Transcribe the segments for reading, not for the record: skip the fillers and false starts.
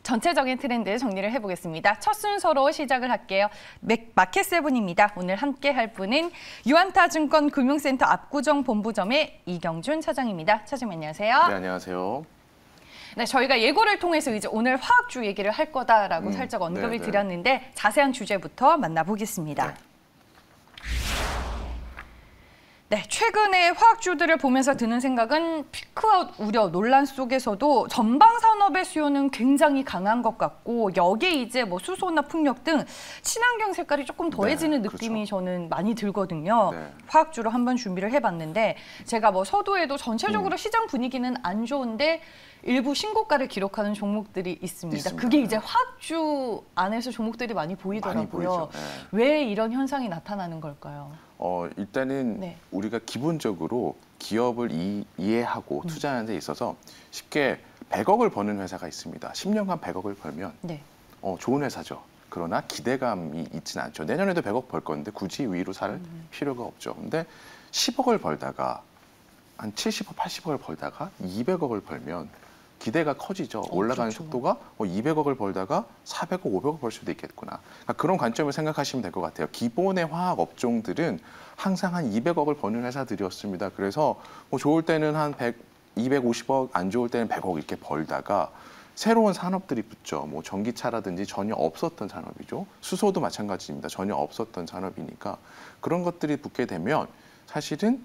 전체적인 트렌드 정리를 해보겠습니다. 첫 순서로 시작을 할게요. 마켓세븐입니다. 오늘 함께 할 분은 유안타증권 금융센터 압구정 본부점의 이경준 차장입니다. 차장님 안녕하세요. 네, 안녕하세요. 네, 저희가 예고를 통해서 이제 오늘 화학주 얘기를 할 거다라고 살짝 언급을 드렸는데 자세한 주제부터 만나보겠습니다. 네. 네, 최근에 화학주들을 보면서 드는 생각은 피크아웃 우려 논란 속에서도 전방 산업의 수요는 굉장히 강한 것 같고 여기에 이제 뭐 수소나 풍력 등 친환경 색깔이 조금 더해지는 느낌이 그렇죠. 저는 많이 들거든요. 네. 화학주로 한번 준비를 해봤는데 제가 뭐 서두에도 전체적으로 시장 분위기는 안 좋은데 일부 신고가를 기록하는 종목들이 있습니다. 그게 이제 화학주 안에서 종목들이 많이 보이더라고요. 많이 보이죠. 네. 왜 이런 현상이 나타나는 걸까요? 일단은 우리가 기본적으로 기업을 이해하고 투자하는 데 있어서 쉽게 100억을 버는 회사가 있습니다. 10년간 100억을 벌면 좋은 회사죠. 그러나 기대감이 있지는 않죠. 내년에도 100억 벌 건데 굳이 위로 살 필요가 없죠. 근데 10억을 벌다가 한 70억, 80억을 벌다가 200억을 벌면 기대가 커지죠. 올라가는 그렇죠. 속도가 200억을 벌다가 400억, 500억 벌 수도 있겠구나. 그러니까 그런 관점을 생각하시면 될 것 같아요. 기본의 화학 업종들은 항상 한 200억을 버는 회사들이었습니다. 그래서 뭐 좋을 때는 한 100, 250억, 안 좋을 때는 100억 이렇게 벌다가 새로운 산업들이 붙죠. 뭐 전기차라든지 전혀 없었던 산업이죠. 수소도 마찬가지입니다. 전혀 없었던 산업이니까 그런 것들이 붙게 되면 사실은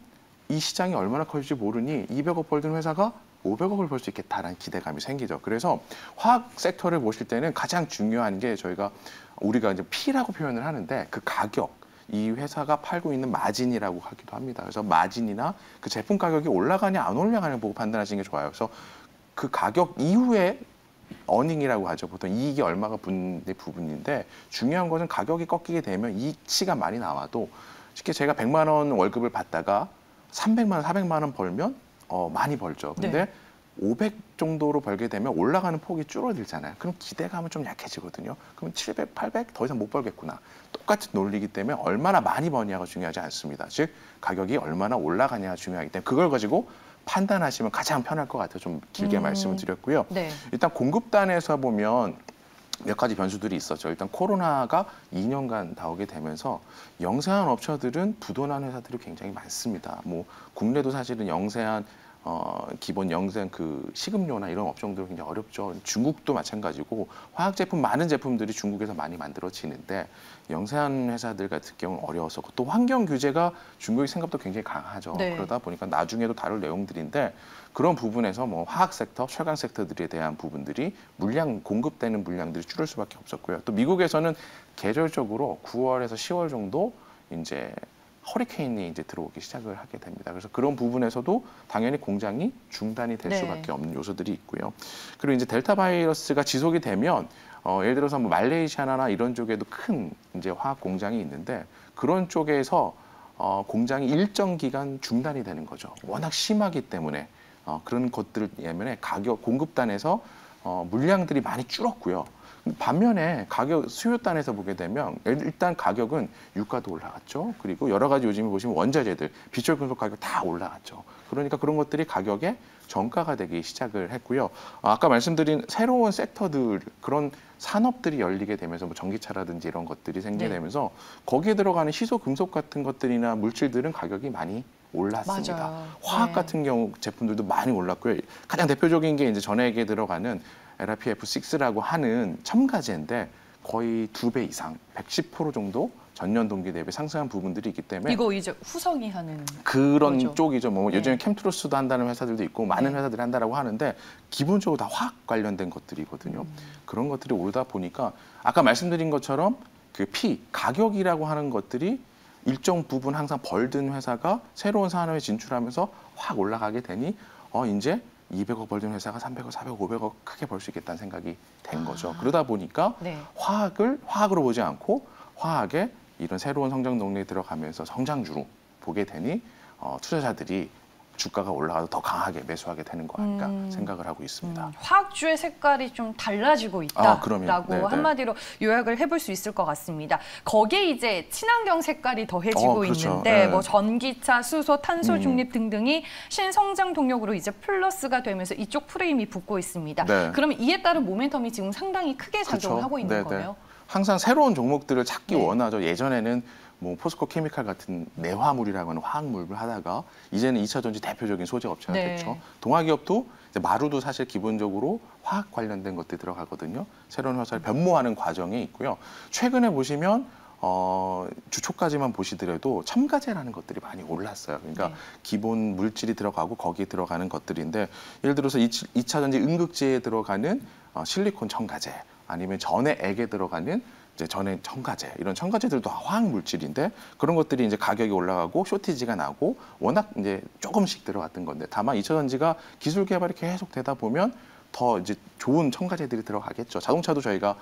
이 시장이 얼마나 커질지 모르니 200억 벌던 회사가 500억을 벌 수 있겠다라는 기대감이 생기죠. 그래서 화학 섹터를 보실 때는 가장 중요한 게 우리가 이제 P라고 표현을 하는데 그 가격, 이 회사가 팔고 있는 마진이라고 하기도 합니다. 그래서 마진이나 그 제품 가격이 올라가냐 안 올라가냐 보고 판단하시는 게 좋아요. 그래서 그 가격 이후에 어닝이라고 하죠. 보통 이익이 얼마가 붙는 부분인데 중요한 것은 가격이 꺾이게 되면 이익치가 많이 나와도 쉽게 제가 100만 원 월급을 받다가 300만 원, 400만 원 벌면 많이 벌죠. 근데 500 정도로 벌게 되면 올라가는 폭이 줄어들잖아요. 그럼 기대감은 좀 약해지거든요. 그럼 700, 800 더 이상 못 벌겠구나. 똑같은 논리이기 때문에 얼마나 많이 버냐가 중요하지 않습니다. 즉 가격이 얼마나 올라가냐가 중요하기 때문에 그걸 가지고 판단하시면 가장 편할 것 같아요. 좀 길게 말씀을 드렸고요. 일단 공급단에서 보면 몇 가지 변수들이 있었죠. 일단 코로나가 2년간 나오게 되면서 영세한 업체들은 부도난 회사들이 굉장히 많습니다. 뭐 국내도 사실은 영세한 기본 영세한 그 식음료나 이런 업종들은 굉장히 어렵죠. 중국도 마찬가지고 화학 제품 많은 제품들이 중국에서 많이 만들어지는데 영세한 회사들 같은 경우는 어려웠었고 또 환경 규제가 중국이 생각보다 굉장히 강하죠. 그러다 보니까 나중에도 다룰 내용들인데 그런 부분에서 뭐 화학 섹터, 철강 섹터들에 대한 부분들이 공급되는 물량들이 줄을 수밖에 없었고요. 또 미국에서는 계절적으로 9월에서 10월 정도 이제 허리케인이 이제 들어오기 시작을 하게 됩니다. 그래서 그런 부분에서도 당연히 공장이 중단이 될 수밖에 없는 요소들이 있고요. 그리고 이제 델타 바이러스가 지속이 되면 예를 들어서 뭐 말레이시아나 이런 쪽에도 큰 이제 화학 공장이 있는데 그런 쪽에서 공장이 일정 기간 중단이 되는 거죠. 워낙 심하기 때문에 그런 것들 때문에 공급단에서 물량들이 많이 줄었고요. 반면에 수요단에서 보게 되면 일단 가격은 유가도 올라갔죠. 그리고 여러 가지 요즘에 보시면 원자재들, 비철금속 가격 다 올라갔죠. 그러니까 그런 것들이 가격에 정가가 되기 시작을 했고요. 아까 말씀드린 새로운 섹터들, 그런 산업들이 열리게 되면서 뭐 전기차라든지 이런 것들이 생기게 되면서 거기에 들어가는 희소 금속 같은 것들이나 물질들은 가격이 많이 올랐습니다. 맞아요. 화학 같은 경우 제품들도 많이 올랐고요. 가장 대표적인 게 이제 전액에 들어가는 LiPF6라고 하는 첨가제인데 거의 2배 이상, 110% 정도 전년 동기 대비 상승한 부분들이 있기 때문에 이거 이제 후성이 하는 그런 거죠. 쪽이죠. 뭐 요즘에 캠트로스도 한다는 회사들도 있고 많은 회사들이 한다라고 하는데 기본적으로 다 화학 관련된 것들이거든요. 그런 것들이 오르다 보니까 아까 말씀드린 것처럼 그 가격이라고 하는 것들이 일정 부분 항상 벌든 회사가 새로운 산업에 진출하면서 확 올라가게 되니 이제 200억 벌던 회사가 300억, 400억, 500억 크게 벌 수 있겠다는 생각이 된 거죠. 그러다 보니까 화학을 화학으로 보지 않고 화학에 이런 새로운 성장 동력이 들어가면서 성장주로 보게 되니 투자자들이 주가가 올라가도 더 강하게 매수하게 되는 거 아닌가 생각을 하고 있습니다. 화학주의 색깔이 좀 달라지고 있다라고 네네. 한마디로 요약을 해볼 수 있을 것 같습니다. 거기에 이제 친환경 색깔이 더해지고 그렇죠. 있는데 네. 뭐 전기차, 수소, 탄소 중립 등등이 신성장 동력으로 이제 플러스가 되면서 이쪽 프레임이 붙고 있습니다. 네. 그러면 이에 따른 모멘텀이 지금 상당히 크게 작용을 그렇죠. 하고 있는 네네. 거예요. 항상 새로운 종목들을 찾기 네. 원하죠. 예전에는 뭐 포스코 케미칼 같은 내화물이라고 하는 화학물을 하다가 이제는 2차 전지 대표적인 소재 업체가 네. 됐죠. 동화기업도 이제 마루도 사실 기본적으로 화학 관련된 것들이 들어가거든요. 새로운 회사를 변모하는 과정에 있고요. 최근에 보시면 주초까지만 보시더라도 첨가제라는 것들이 많이 올랐어요. 그러니까 네. 기본 물질이 들어가고 거기에 들어가는 것들인데 예를 들어서 2차 전지 응급제에 들어가는 실리콘 첨가제 아니면 전해 액에 들어가는 이제 전해 첨가제 이런 첨가제들도 화학 물질인데 그런 것들이 이제 가격이 올라가고 쇼티지가 나고 워낙 이제 조금씩 들어갔던 건데 다만 2차 전지가 기술 개발이 계속 되다 보면 더 이제 좋은 첨가제들이 들어가겠죠. 자동차도 저희가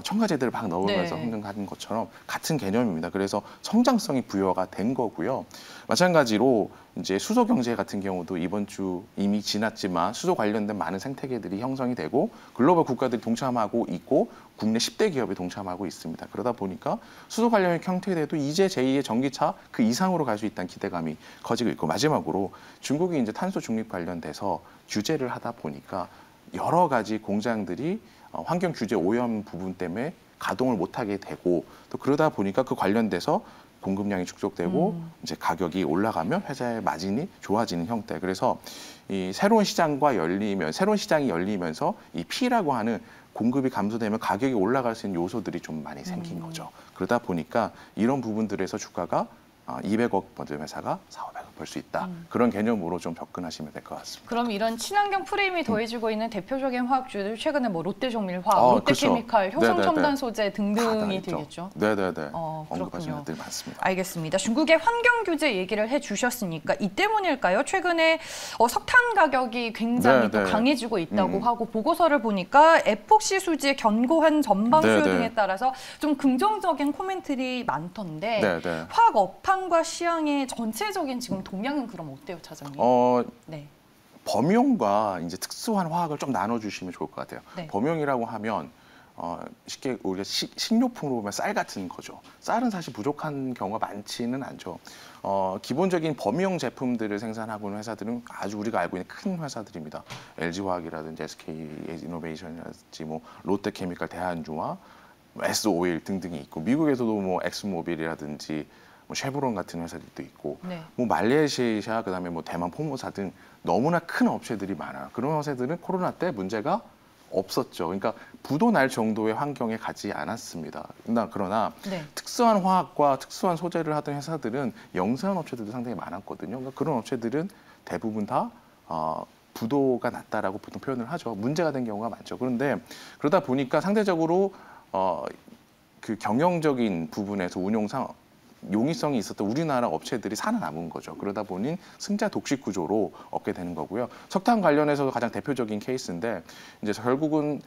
첨가제들을 막 넣으면서 네. 흥정하는 것처럼 같은 개념입니다. 그래서 성장성이 부여가 된 거고요. 마찬가지로 이제 수소 경제 같은 경우도 이번 주 이미 지났지만 수소 관련된 많은 생태계들이 형성이 되고 글로벌 국가들이 동참하고 있고 국내 10대 기업이 동참하고 있습니다. 그러다 보니까 수소 관련이 형태돼도 이제 제2의 전기차 그 이상으로 갈 수 있다는 기대감이 커지고 있고 마지막으로 중국이 이제 탄소 중립 관련돼서 규제를 하다 보니까 여러 가지 공장들이 환경 규제 오염 부분 때문에 가동을 못하게 되고 또 그러다 보니까 그 관련돼서 공급량이 축적되고 이제 가격이 올라가면 회사의 마진이 좋아지는 형태. 그래서 이 새로운 시장이 열리면서 이 P라고 하는 공급이 감소되면 가격이 올라갈 수 있는 요소들이 좀 많이 생긴 거죠. 그러다 보니까 이런 부분들에서 주가가 200억 버는 회사가 400억 벌 수 있다. 그런 개념으로 좀 접근하시면 될 것 같습니다. 그럼 이런 친환경 프레임이 더해지고 있는 대표적인 화학주들 최근에 뭐 롯데종밀화학, 롯데케미칼, 그렇죠. 효성첨단 소재 등등이 있죠. 되겠죠. 네네네. 그렇군요. 언급하시는 것들이 많습니다. 알겠습니다. 중국의 환경 규제 얘기를 해주셨으니까 이 때문일까요? 최근에 석탄 가격이 굉장히 또 강해지고 있다고 하고 보고서를 보니까 에폭시 수지의 견고한 전방 수요 등에 따라서 좀 긍정적인 코멘트들이 많던데 화학 업황과 시황의 전체적인 지금 동향은 그럼 어때요, 차장님? 네. 범용과 이제 특수한 화학을 좀 나눠주시면 좋을 것 같아요. 네. 범용이라고 하면 쉽게 우리가 식료품으로 보면 쌀 같은 거죠. 쌀은 사실 부족한 경우가 많지는 않죠. 기본적인 범용 제품들을 생산하고 있는 회사들은 아주 우리가 알고 있는 큰 회사들입니다. LG화학이라든지 SK이노베이션이라든지 뭐 롯데케미칼, 대한중화, S오일 등등이 있고 미국에서도 뭐 엑스모빌이라든지 뭐 쉐브론 같은 회사들도 있고 뭐 말레이시아 그다음에 뭐 대만 포모사 등 너무나 큰 업체들이 많아요. 그런 회사들은 코로나 때 문제가 없었죠. 그러니까 부도 날 정도의 환경에 가지 않았습니다. 그러나 특수한 화학과 특수한 소재를 하던 회사들은 영세한 업체들도 상당히 많았거든요. 그러니까 그런 업체들은 대부분 다 부도가 났다라고 보통 표현을 하죠. 문제가 된 경우가 많죠. 그런데 그러다 보니까 상대적으로 그 경영적인 부분에서 운용상 용이성이 있었던 우리나라 업체들이 살아남은 거죠. 그러다 보니 승자 독식 구조로 얻게 되는 거고요. 석탄 관련해서도 가장 대표적인 케이스인데 이제 결국은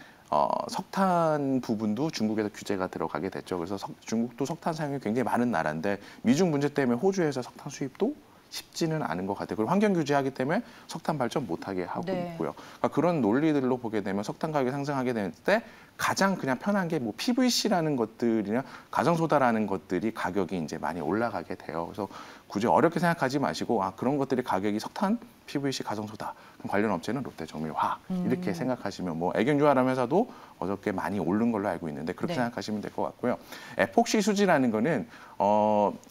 석탄 부분도 중국에서 규제가 들어가게 됐죠. 그래서 중국도 석탄 사용이 굉장히 많은 나라인데 미중 문제 때문에 호주에서 석탄 수입도 쉽지는 않은 것 같아요. 그리고 환경 규제하기 때문에 석탄 발전 못하게 하고 있고요. 그러니까 그런 논리들로 보게 되면 석탄 가격이 상승하게 될 때 가장 그냥 편한 게 뭐 PVC라는 것들이나 가정소다라는 것들이 가격이 이제 많이 올라가게 돼요. 그래서 굳이 어렵게 생각하지 마시고 그런 것들이 가격이 석탄, PVC, 가정소다 관련 업체는 롯데정밀화학 이렇게 생각하시면 뭐 애경유화라는 회사도 어저께 많이 오른 걸로 알고 있는데 그렇게 생각하시면 될 것 같고요. 에폭시 수지라는 거는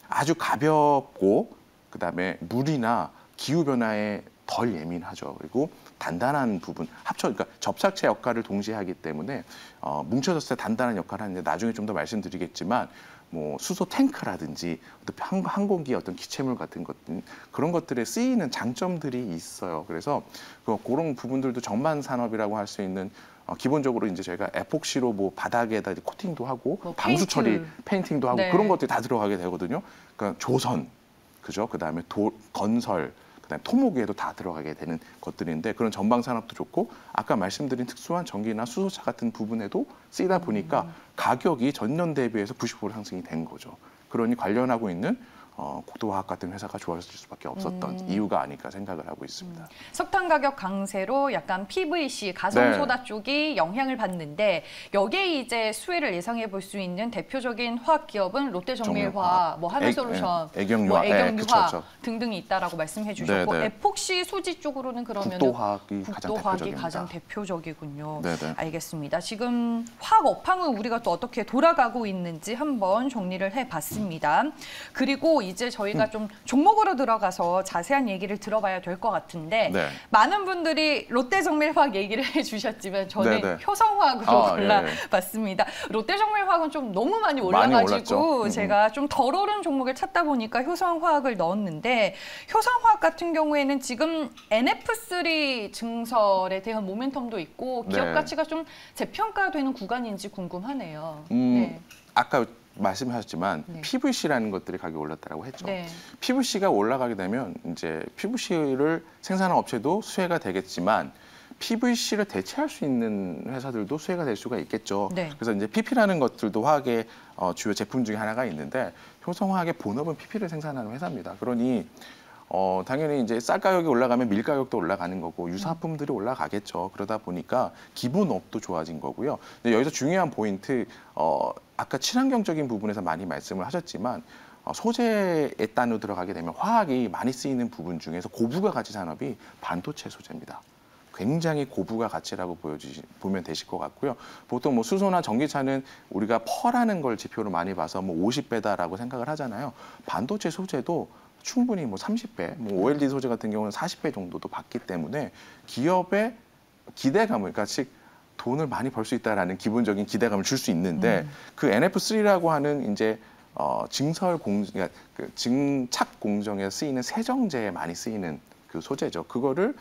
아주 가볍고 그다음에 물이나 기후 변화에 덜 예민하죠. 그리고 단단한 부분, 그러니까 접착제 역할을 동시에 하기 때문에 뭉쳐졌을 때 단단한 역할을 하는데 나중에 좀 더 말씀드리겠지만 뭐 수소 탱크라든지 항공기 어떤 기체물 같은 것들 그런 것들에 쓰이는 장점들이 있어요. 그래서 그런 부분들도 전반 산업이라고 할 수 있는 기본적으로 이제 저희가 에폭시로 뭐 바닥에다 코팅도 하고 뭐 방수 처리, 페인팅도 하고 그런 것들이 다 들어가게 되거든요. 그러니까 조선, 그죠? 그다음에 건설, 그다음에 토목에도 다 들어가게 되는 것들인데 그런 전방 산업도 좋고 아까 말씀드린 특수한 전기나 수소차 같은 부분에도 쓰이다 보니까 가격이 전년 대비해서 90% 상승이 된 거죠. 그러니 관련하고 있는 국도화학 같은 회사가 좋아질 수밖에 없었던 이유가 아닐까 생각을 하고 있습니다. 석탄 가격 강세로 약간 PVC, 가성소다 네. 쪽이 영향을 받는데 여기에 이제 수혜를 예상해 볼 수 있는 대표적인 화학 기업은 롯데정밀화학, 뭐 하나솔루션, 애경유화, 뭐 애경유화 그쵸. 등등이 있다라고 말씀해 주셨고 네, 네. 에폭시 수지 쪽으로는 그러면 국도화학이 가장 대표적이군요. 네, 네. 알겠습니다. 지금 화학 업황은 우리가 또 어떻게 돌아가고 있는지 한번 정리를 해봤습니다. 그리고 이제 저희가 좀 종목으로 들어가서 자세한 얘기를 들어봐야 될 것 같은데 네. 많은 분들이 롯데정밀화학 얘기를 해주셨지만 저는 네, 네. 효성화학으로 예, 예. 골라봤습니다. 롯데정밀화학은 좀 너무 많이 올라가지고 올랐죠. 제가 좀 덜 오른 종목을 찾다 보니까 효성화학을 넣었는데 효성화학 같은 경우에는 지금 NF3 증설에 대한 모멘텀도 있고 기업 네. 가치가 좀 재평가되는 구간인지 궁금하네요. 아까 말씀하셨지만 네. PVC라는 것들이 가격이 올랐다고 했죠. 네. PVC가 올라가게 되면 이제 PVC를 생산한 업체도 수혜가 되겠지만 PVC를 대체할 수 있는 회사들도 수혜가 될 수가 있겠죠. 네. 그래서 이제 PP라는 것들도 화학의 주요 제품 중에 하나가 있는데 효성화학의 본업은 PP를 생산하는 회사입니다. 그러니 당연히 이제 쌀 가격이 올라가면 밀 가격도 올라가는 거고 유사품들이 올라가겠죠. 그러다 보니까 기본업도 좋아진 거고요. 근데 여기서 중요한 포인트, 아까 친환경적인 부분에서 많이 말씀을 하셨지만 소재의 단으로 들어가게 되면 화학이 많이 쓰이는 부분 중에서 고부가 가치 산업이 반도체 소재입니다. 굉장히 고부가 가치라고 보면 되실 것 같고요. 보통 뭐 수소나 전기차는 우리가 퍼라는 걸 지표로 많이 봐서 뭐 50배다라고 생각을 하잖아요. 반도체 소재도 충분히 뭐 30배, 뭐 OLED 소재 같은 경우는 40배 정도도 받기 때문에 기업의 기대감을, 그러니까 즉 돈을 많이 벌 수 있다라는 기본적인 기대감을 줄 수 있는데 그 NF3라고 하는 이제 그러니까 그 증착 공정에 쓰이는 세정제에 많이 쓰이는 그 소재죠. 그거를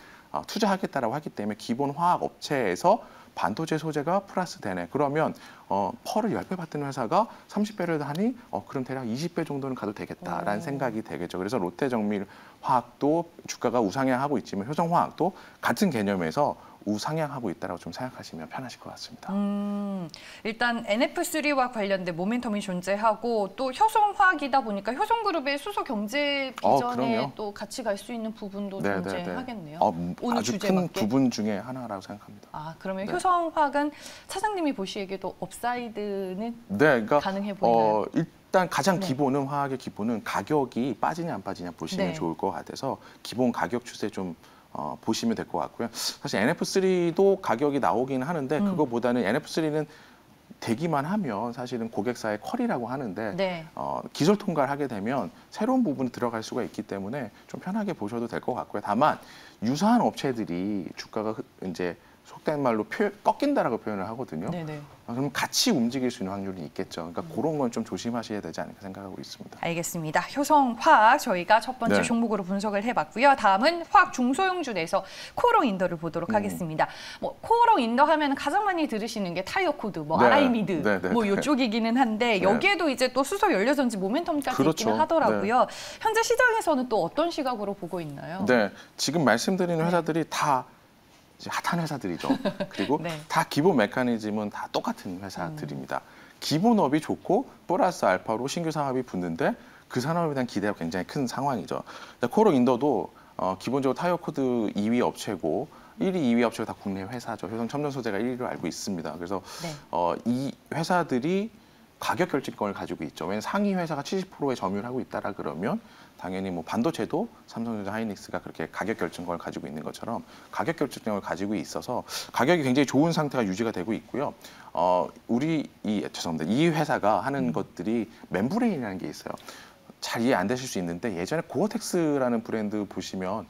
투자하겠다라고 하기 때문에 기본 화학 업체에서 반도체 소재가 플러스 되네. 그러면 펄을 10배 받던 회사가 30배를 하니 그럼 대략 20배 정도는 가도 되겠다라는 생각이 되겠죠. 그래서 롯데정밀화학도 주가가 우상향하고 있지만 효성화학도 같은 개념에서 우상향하고 있다고 좀 생각하시면 편하실 것 같습니다. 일단 NF3와 관련된 모멘텀이 존재하고 또 효성화학이다 보니까 효성그룹의 수소 경제 비전에 그럼요. 또 같이 갈 수 있는 부분도 네, 존재하겠네요. 오늘 아주 주제에 큰 맞게. 부분 중에 하나라고 생각합니다. 그러면 네. 효성화학은 차장님이 보시기에도 업사이드는 네, 그러니까 가능해 보이나요? 일단 가장 네. 기본은 화학의 기본은 가격이 빠지냐 안 빠지냐 보시면 네. 좋을 것 같아서 기본 가격 추세 좀 보시면 될 것 같고요. 사실 NF3도 가격이 나오긴 하는데 그거보다는 NF3는 되기만 하면 사실은 고객사의 퀄이라고 하는데 네. 기술 통과를 하게 되면 새로운 부분이 들어갈 수가 있기 때문에 좀 편하게 보셔도 될 것 같고요. 다만 유사한 업체들이 주가가 이제 속된 말로 꺾인다라고 표현을 하거든요. 네네. 그럼 같이 움직일 수 있는 확률이 있겠죠. 그러니까 그런 건 좀 조심하셔야 되지 않을까 생각하고 있습니다. 알겠습니다. 효성화학 저희가 첫 번째 네. 종목으로 분석을 해봤고요. 다음은 화학 중소형주 내에서 코오롱 인더를 보도록 하겠습니다. 뭐 코오롱 인더 하면 가장 많이 들으시는 게 타이어 코드, 뭐 네. 아라이미드, 네, 네, 뭐 네. 이쪽이기는 한데 네. 여기에도 이제 또 수소 연료전지 모멘텀까지 그렇죠. 있기는 하더라고요. 현재 시장에서는 또 어떤 시각으로 보고 있나요? 네, 지금 말씀드리는 회사들이 다 이제 핫한 회사들이죠. 그리고 네. 다 기본 메커니즘은 다 똑같은 회사들입니다. 기본업이 좋고 플러스 알파로 신규 사업이 붙는데 그 산업에 대한 기대가 굉장히 큰 상황이죠. 코오롱 인더도 기본적으로 타이어 코드 2위 업체고 1위, 2위 업체가 다 국내 회사죠. 효성 첨단 소재가 1위로 알고 있습니다. 그래서 네. 이 회사들이 가격 결정권을 가지고 있죠. 왜냐하면 상위 회사가 70%의 점유를 하고 있다라 그러면 당연히 뭐 반도체도 삼성전자, 하이닉스가 그렇게 가격 결정권을 가지고 있는 것처럼 가격 결정권을 가지고 있어서 가격이 굉장히 좋은 상태가 유지가 되고 있고요. 죄송합니다. 이 회사가 하는 것들이 멤브레인이라는 게 있어요. 잘 이해 안 되실 수 있는데 예전에 고어텍스라는 브랜드 보시면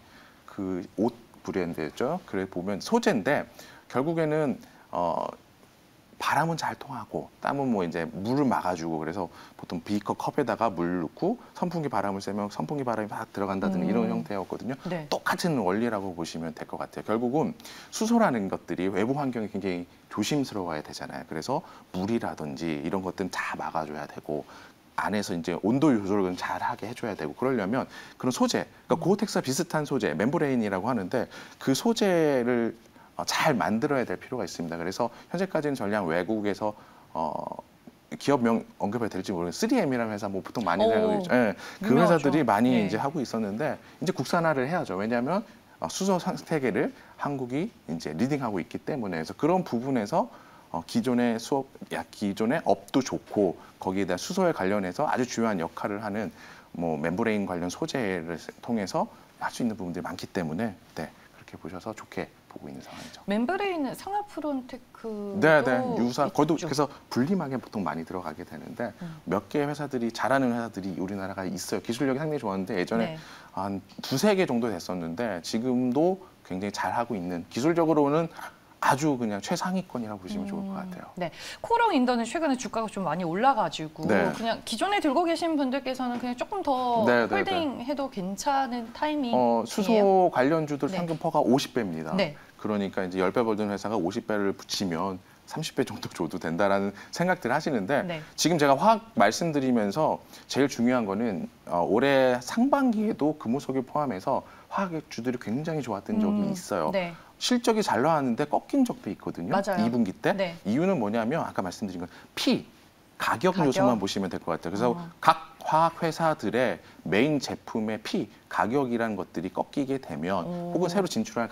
그 옷 브랜드였죠. 그래 보면 소재인데 결국에는 바람은 잘 통하고 땀은 뭐 이제 물을 막아주고 그래서 보통 비커 컵에다가 물 넣고 선풍기 바람을 쐬면 선풍기 바람이 막 들어간다든지 이런 형태였거든요. 네. 똑같은 원리라고 보시면 될 것 같아요. 결국은 수소라는 것들이 외부 환경이 굉장히 조심스러워야 되잖아요. 그래서 물이라든지 이런 것들은 다 막아줘야 되고 안에서 이제 온도 조절을 잘 하게 해줘야 되고 그러려면 그런 소재, 그러니까 고어텍스와 비슷한 소재, 멤브레인이라고 하는데 그 소재를 잘 만들어야 될 필요가 있습니다. 그래서 현재까지는 전량 외국에서 기업명 언급해도 될지 모르겠어요. 3M이라는 회사 뭐 보통 많이 생각하고 있죠. 예, 그 유명하죠. 회사들이 많이 네. 이제 하고 있었는데 이제 국산화를 해야죠. 왜냐하면 수소 생태계를 한국이 이제 리딩하고 있기 때문에 그래서 그런 부분에서 기존의 기존의 업도 좋고 거기에 대한 수소에 관련해서 아주 중요한 역할을 하는 뭐 멤브레인 관련 소재를 통해서 할 수 있는 부분들이 많기 때문에 네, 그렇게 보셔서 좋게 보고 있는 상황이죠. 멤브레인은 상하프론테크도 네, 유사 거도 있죠. 그래서 분리막에 보통 많이 들어가게 되는데 몇 개의 회사들이 잘하는 회사들이 우리나라가 있어요. 기술력이 상당히 좋았는데 예전에 네. 한 두세 개 정도 됐었는데 지금도 굉장히 잘하고 있는 기술적으로는 아주 그냥 최상위권이라고 보시면 좋을 것 같아요. 네, 코롱 인더는 최근에 주가가 좀 많이 올라가지고 네. 그냥 기존에 들고 계신 분들께서는 그냥 조금 더 네, 네, 홀딩해도 괜찮은 타이밍. 수소 관련주들 네. 평균 퍼가 50배입니다. 네. 그러니까 이제 10배 벌던 회사가 50배를 붙이면 30배 정도 줘도 된다라는 생각들 하시는데 네. 지금 제가 화학 말씀드리면서 제일 중요한 거는 올해 상반기에도 금호석유 포함해서 화학주들이 굉장히 좋았던 적이 있어요. 네. 실적이 잘 나왔는데 꺾인 적도 있거든요. 맞아요. 2분기 때. 네. 이유는 뭐냐면 아까 말씀드린 건 가격 요소만 보시면 될 것 같아요. 그래서 각 화학 회사들의 메인 제품의 가격이라는 것들이 꺾이게 되면 혹은 새로 진출할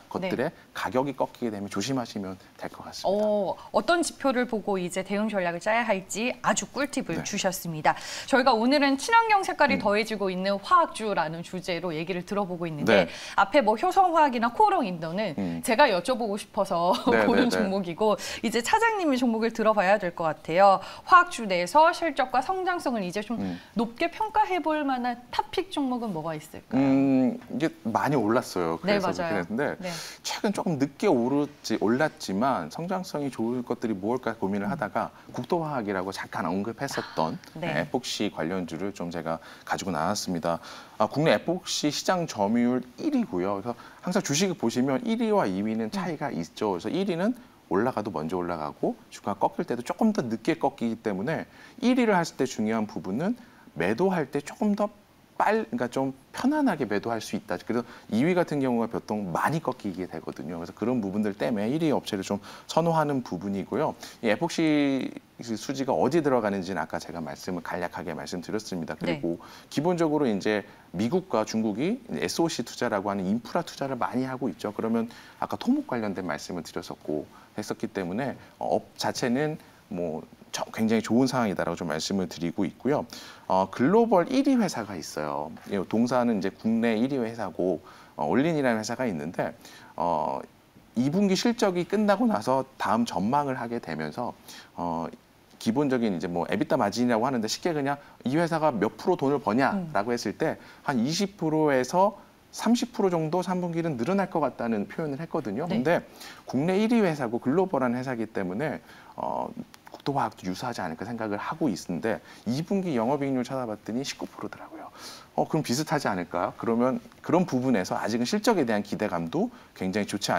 것들의 가격이 꺾이게 되면 조심하시면 될 것 같습니다. 어떤 지표를 보고 이제 대응 전략을 짜야 할지 아주 꿀팁을 네. 주셨습니다. 저희가 오늘은 친환경 색깔이 더해지고 있는 화학주라는 주제로 얘기를 들어보고 있는데 네. 앞에 뭐 효성화학이나 코오롱 인더는 제가 여쭤보고 싶어서 네, 고른 네, 네. 종목이고 이제 차장님이 종목을 들어봐야 될 것 같아요. 화학주 내에서 실적과 성장성을 이제 좀 높게 평가해 볼 만한 탑픽 종목은 뭐가 있을까요? 이게 많이 올랐어요. 그래서 네, 맞아요. 그렇긴 했는데 네. 최근 조금 늦게 올랐지만 성장성이 좋을 것들이 무엇일까 고민을 하다가 국도화학이라고 잠깐 언급했었던 네. 에폭시 관련주를 좀 제가 가지고 나왔습니다. 국내 에폭시 시장 점유율 1위고요. 그래서 항상 주식을 보시면 1위와 2위는 차이가 있죠. 그래서 1위는 올라가도 먼저 올라가고 주가가 꺾일 때도 조금 더 늦게 꺾이기 때문에 1위를 했을 때 중요한 부분은 매도할 때 조금 더 그러니까 좀 편안하게 매도할 수 있다. 그래서 2위 같은 경우가 보통 많이 꺾이게 되거든요. 그래서 그런 부분들 때문에 1위 업체를 좀 선호하는 부분이고요. 이 에폭시 수지가 어디 들어가는지는 아까 제가 간략하게 말씀드렸습니다. 그리고 기본적으로 이제 미국과 중국이 SOC 투자라고 하는 인프라 투자를 많이 하고 있죠. 그러면 아까 토목 관련된 말씀을 했었기 때문에 업 자체는 뭐 굉장히 좋은 상황이다라고 좀 말씀을 드리고 있고요. 글로벌 1위 회사가 있어요. 동사는 이제 국내 1위 회사고 올린이라는 회사가 있는데 2분기 실적이 끝나고 나서 다음 전망을 하게 되면서 기본적인 이제 뭐 에비타 마진이라고 하는데 쉽게 그냥 이 회사가 몇 프로 돈을 버냐라고 했을 때 한 20%에서 30% 정도 3분기는 늘어날 것 같다는 표현을 했거든요. 네. 근데 국내 1위 회사고 글로벌한 회사이기 때문에 국도화학도 유사하지 않을까 생각을 하고 있는데 2분기 영업이익률 찾아봤더니 19%더라고요. 그럼 비슷하지 않을까? 그러면 그런 부분에서 아직은 실적에 대한 기대감도 굉장히 좋지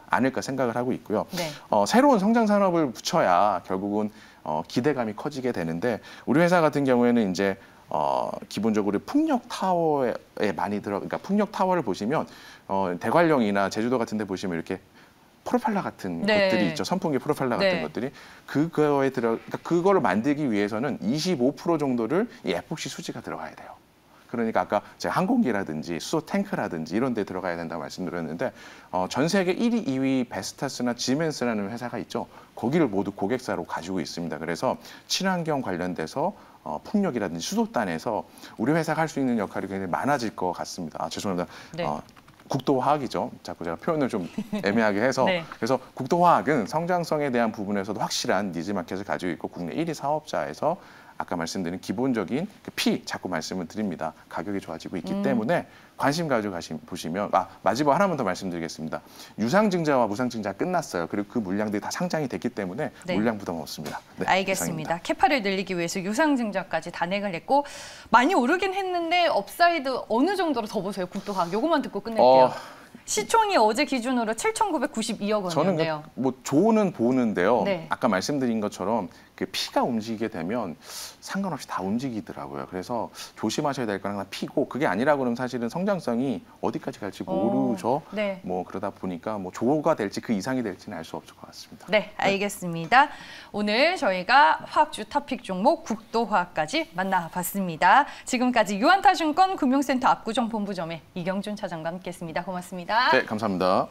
않을까 생각을 하고 있고요. 네. 새로운 성장 산업을 붙여야 결국은 기대감이 커지게 되는데 우리 회사 같은 경우에는 이제 기본적으로 풍력 타워에 많이 그러니까 풍력 타워를 보시면 대관령이나 제주도 같은 데 보시면 이렇게 프로펠러 같은 것들이 있죠. 선풍기 프로펠러 같은 것들이 그러니까 그거를 만들기 위해서는 25% 정도를 이 에폭시 수지가 들어가야 돼요. 그러니까 아까 제가 항공기라든지 수소 탱크라든지 이런 데 들어가야 된다고 말씀드렸는데 전 세계 1위, 2위 베스타스나 지멘스라는 회사가 있죠. 거기를 모두 고객사로 가지고 있습니다. 그래서 친환경 관련돼서 풍력이라든지 수소단에서 우리 회사가 할 수 있는 역할이 굉장히 많아질 것 같습니다. 죄송합니다. 네. 국도화학이죠. 자꾸 제가 표현을 좀 애매하게 해서 네. 그래서 국도화학은 성장성에 대한 부분에서도 확실한 니즈 마켓을 가지고 있고 국내 1위 사업자에서 아까 말씀드린 기본적인 자꾸 말씀을 드립니다. 가격이 좋아지고 있기 때문에 관심 가지고 보시면 마지막 하나만 더 말씀드리겠습니다. 유상증자와 무상증자 끝났어요. 그리고 그 물량들이 다 상장이 됐기 때문에 물량 부담 없습니다. 네, 알겠습니다. 이상입니다. 캐파를 늘리기 위해서 유상증자까지 단행을 했고 많이 오르긴 했는데 업사이드 어느 정도로 더 보세요? 국도화학. 요것만 듣고 끝낼게요. 시총이 어제 기준으로 7,992억 원이었네요. 저는 뭐 좋은 보는데요. 네. 아까 말씀드린 것처럼 그 피가 움직이게 되면 상관없이 다 움직이더라고요. 그래서 조심하셔야 될 건 항상 피고, 그게 아니라 그러면 사실은 성장성이 어디까지 갈지 모르죠. 네. 뭐 그러다 보니까 뭐 조가 될지 그 이상이 될지는 알 수 없을 것 같습니다. 네, 알겠습니다. 오늘 저희가 화학주 토픽 종목 국도화학까지 만나봤습니다. 지금까지 유한타증권 금융센터 압구정본부점의 이경준 차장과 함께했습니다. 고맙습니다. 네, 감사합니다.